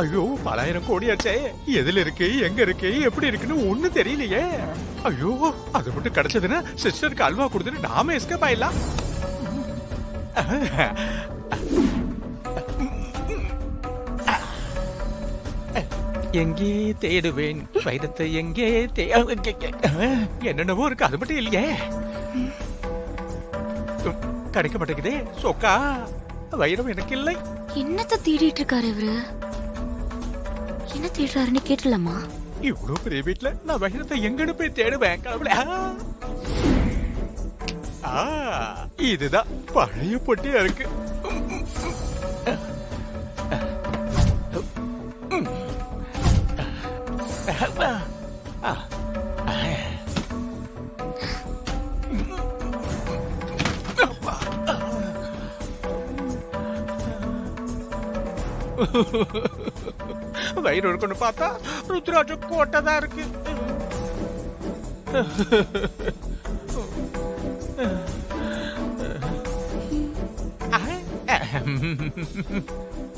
ஐயோ 1000 கோடியாச்சே. எதுல இருக்கு, எங்க இருக்கு, எப்படி இருக்குன்னு ஒண்ணு தெரியலையே. ஐயோ அது மட்டும் கிடைச்சதுன்னா சிஸ்டருக்கு அல்வா கொடுத்துட்டு நாம எஸ்கேப் ஆயிடலாம். எங்கே தேடுவேன் வைரத்தை, எங்கே என்னென்னவோ இருக்கு, அது மட்டும் இல்லையே. கிடைக்க மாட்டேங்குதே. சொக்கா வைரம் எனக்கு இல்லை. என்னத்த தேடிட்டு இருக்காரு இவரு? என்ன தேடுறாருன்னு கேட்டலாமா? இவ்வளவு பெரிய வீட்டுல நான் வைரத்தை எங்கன்னு போய் தேடுவேன் கடவுளே. இதுதான் பழைய பொட்டியா இருக்கு. வயிறு இருக்குன்னு பார்த்தா ருத்ராட்ச கோட்டை தான் இருக்கு.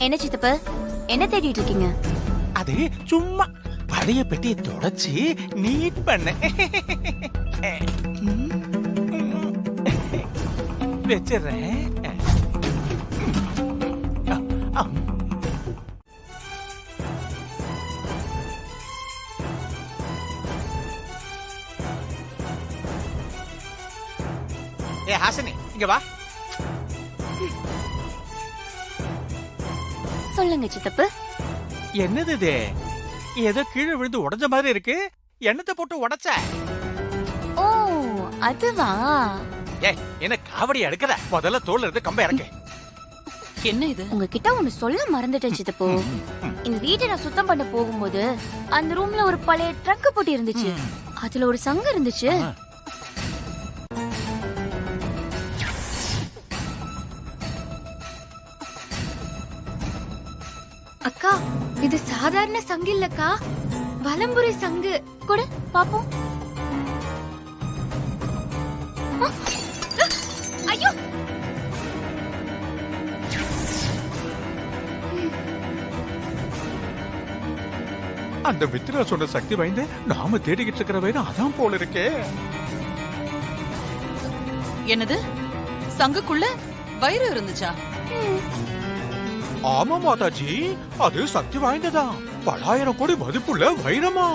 என்ன சித்தப்ப, என்ன தேடிட்டு இருக்கீங்க? அது சும்மா பழைய பெட்டியை தொடச்சு நீட் பண்ண வச்சிடுறேன். ஏ ஹாசினி இங்க வா. சொல்லுங்க சித்தப்பு. என்னது இது? ஏதோ கீழே விழுந்து உடைஞ்ச மாதிரி இருக்கு. என்னத்தை போட்டு உடைச்ச? ஓ அதுவா? ஏ என்ன காவடி எடுக்கற? முதல்ல தோல்ல இருந்து கம்ப இறக்கு. என்ன இது? உங்ககிட்ட ஒண்ணு சொல்ல மறந்துட்டேன் சித்தப்பு. இந்த வீட்டை நான் சுத்தம் பண்ண போகும்போது அந்த ரூம்ல ஒரு பழைய ட்ரங்க் போட்டி இருந்துச்சு. அதுல ஒரு சங்கு இருந்துச்சு. அக்கா, இது சாதாரண சங்கு இல்லக்கா, வலம்புரி சங்கு. கொடு பாப்போம். ஐயோ, அந்த மித்ரா சொன்ன சக்தி வாய்ந்த நாம தேடிக்கிட்டு இருக்கிற வைரம் அதான் போல இருக்கே. என்னது? சங்குக்குள்ள வைரம் இருந்துச்சா? ஆமா மாதாஜி, அது சக்தி வாய்ந்ததான். 1000 கோடி மதிப்புள்ள வைரமா.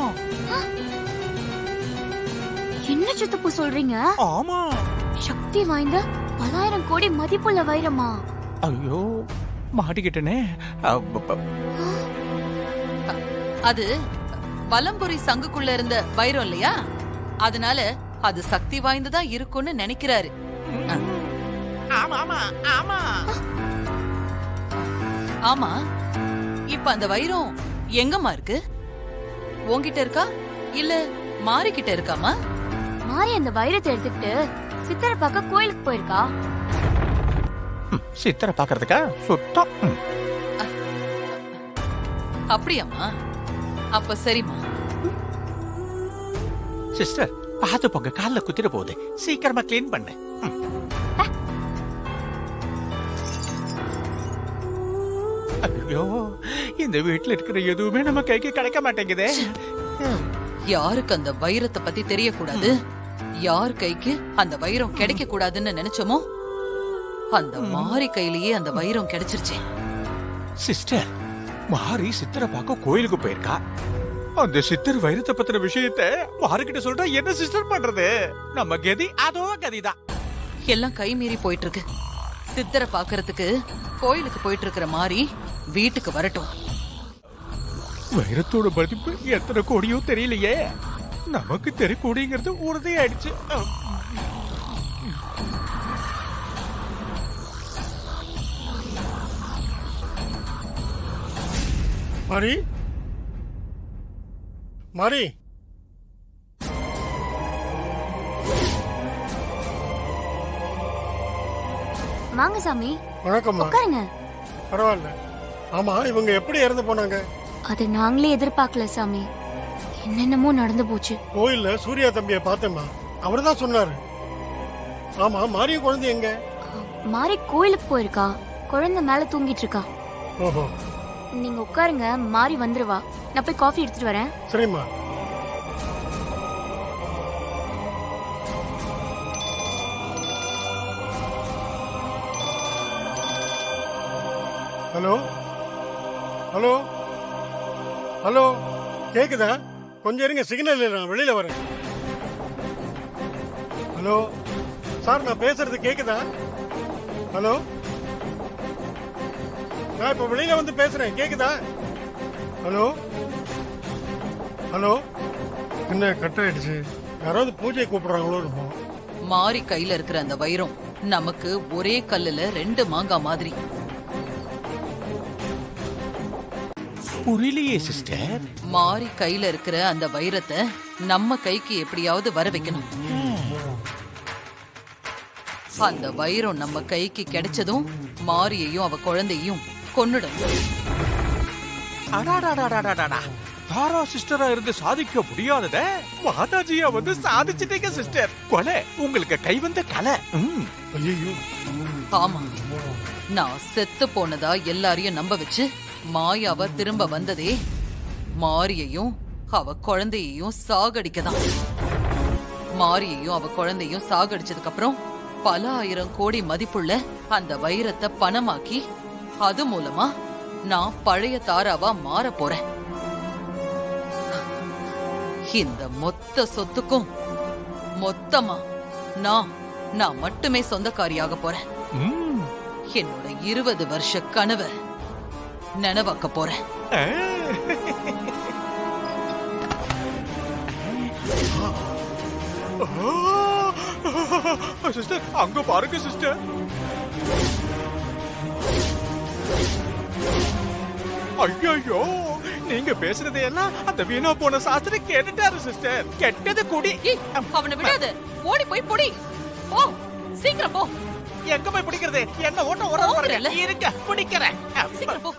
என்ன சித்தப்பு சொல்றீங்க? ஆமா. சக்தி வாய்ந்த 1000 கோடி மதிப்புள்ள வைரமா? ஐயோ மாட்டிக்கிட்டனே. அது வலம்புரி சங்குக்குள்ள இருந்த வைரம் இல்லையா? அதனால அது சக்தி வாய்ந்ததா இருக்கும்னு நினைக்கிறாரு. ஆமா ஆமா ஆமா ஆமா. இப்ப அந்த வைரம் எங்கம்மா இருக்கு? உன்கிட்ட இருக்கா இல்ல மாரிக்கிட்ட இருக்காமா? மாரி அந்த வைரத்தை எடுத்துக்கிட்டு சித்தரை பார்க்க கோயிலுக்கு போயிருக்கா. சித்தரை பாக்குறதுக்கா? சுத்தம். அப்படியாம்மா? அப்ப சரிம்மா. சிஸ்டர் பாத்து போங்க, கால்ல குத்திட போகுது. சீக்கிரமா கிளீன் பண்ணு. ஐயோ இந்த வீட்டுல இருக்கிற எதுவுமே நம்ம கைக்கு கிடைக்க மாட்டேங்குதே. யாருக்கு அந்த வைரத்தை பத்தி தெரியக்கூடாது, யார் கைக்கு அந்த வைரம் கிடைக்க கூடாதுன்னு நினைச்சோமோ அந்த மாரி கையிலேயே அந்த வைரம் கிடைச்சிருச்சு. சிஸ்டர் மாரி சித்தரை பார்க்க கோயிலுக்கு போயிருக்கா. அந்த சித்தர் வைரத்தை பத்தின விஷயத்த மாரிக்கிட்ட சொல்றா என்ன சிஸ்டர் பண்றது? நம்ம கதி அதோ கதிதான். எல்லாம் கை மீறி போயிட்டு இருக்கு. சித்தரை பாக்குறதுக்கு கோயிலுக்கு போயிட்டு இருக்கிற மாரி வீட்டுக்கு வரட்டும். வைரத்தோட மதிப்பு எத்தனை கோடியோ தெரியலையே. நமக்கு தெரியக்கூடியங்கிறது உறுதியாயிடுச்சு. மாரி, மாரி, வாங்க சாமி. வணக்கம்மா. உட்காருங்க. பரவாயில்ல. ஆமா, இவங்க எப்படி இறந்து போனாங்க? அது நாங்களே எதிர்பார்க்கல சாமி. என்னென்னமோ நடந்து போச்சு. கோயில்ல சூர்யா தம்பியை பார்த்தேம்மா, அவர்தான் சொன்னாரு. ஆமா, மாரிய குழந்தை எங்க? மாரி கோயிலுக்கு போயிருக்கா. குழந்தை மேல தூங்கிட்டு இருக்கா. ஓஹோ, நீங்க உட்காருங்க, மாறி வந்துருவா. நான் போய் காஃபி எடுத்துட்டு வரேன். சரிம்மா. ஹலோ ஹலோ ஹலோ, கேக்குதா? கொஞ்சம் இருங்க, சிக்னல் இல்லை, நான் வெளியில வரேன். ஹலோ சார், நான் பேசுறது கேக்குதா? ஹலோ, நான் இப்ப வெளியில வந்து பேசுறேன், கேக்குதா? ஹலோ ஹலோ, என்ன கட் ஆயிடுச்சு? யாராவது பூஜை கூப்பிடுறாங்களோ இருக்கும். மாறி கையில இருக்கிற அந்த வைரம் நமக்கு ஒரே கல்லுல 2 மாங்காய் மாதிரி. புரியலையே சிஸ்டர். மாறி கையில இருக்கிற அந்த வைரத்தை நம்ம கைக்கு எப்படியாவது வர வைக்கணும். அந்த வைரம் நம்ம கைக்கு கிடைச்சதும் மாரியையும் அவ குழந்தையும் கொன்னுடும். அடாடாடாடாடாடா. தாரா சிஸ்டரா இருந்து சாதிக்க முடியாதத மாதாஜியா வந்து சாதிச்சிட்டீங்க சிஸ்டர். கொலை உங்களுக்கு கைவந்த கலை. ஐயோ, ஆமா, நான் செத்து போனதா எல்லாரையும் நம்ப வச்சு மாயாவ திரும்ப வந்ததே மாரியையும் அவ குழந்தையையும் சாகடிக்கதான். மாரியையும் அவ குழந்தையும் சாகடிச்சதுக்கு அப்புறம் பல 1000 கோடி மதிப்புள்ள அந்த வைரத்தை பணமாக்கி அது மூலமா நான் பழைய தாராவா மாற போறேன். இந்த மொத்த சொத்துக்கும் மொத்தமா நான் மட்டுமே சொந்தக்காரியாக போறேன். என்னோட 20 வருஷ கனவை நினைவாக்க போறேன். சிஸ்டர் அங்க பாருங்க சிஸ்டர். ஐயோ, நீங்க பேசுறதையெல்லாம் அந்த வீணா போன சாஸ்திரி கேட்டுட்டாரு சிஸ்டர். கெட்டது குடி. அவனை விடாது, ஓடி போய் புடி. போ, சீக்கிரம் போ. எங்க போய் பிடிக்கிறது? என்ன ஓட்ட ஓட போகிறல்ல? இருக்க பிடிக்கிறேன். சீக்கிரம் போ.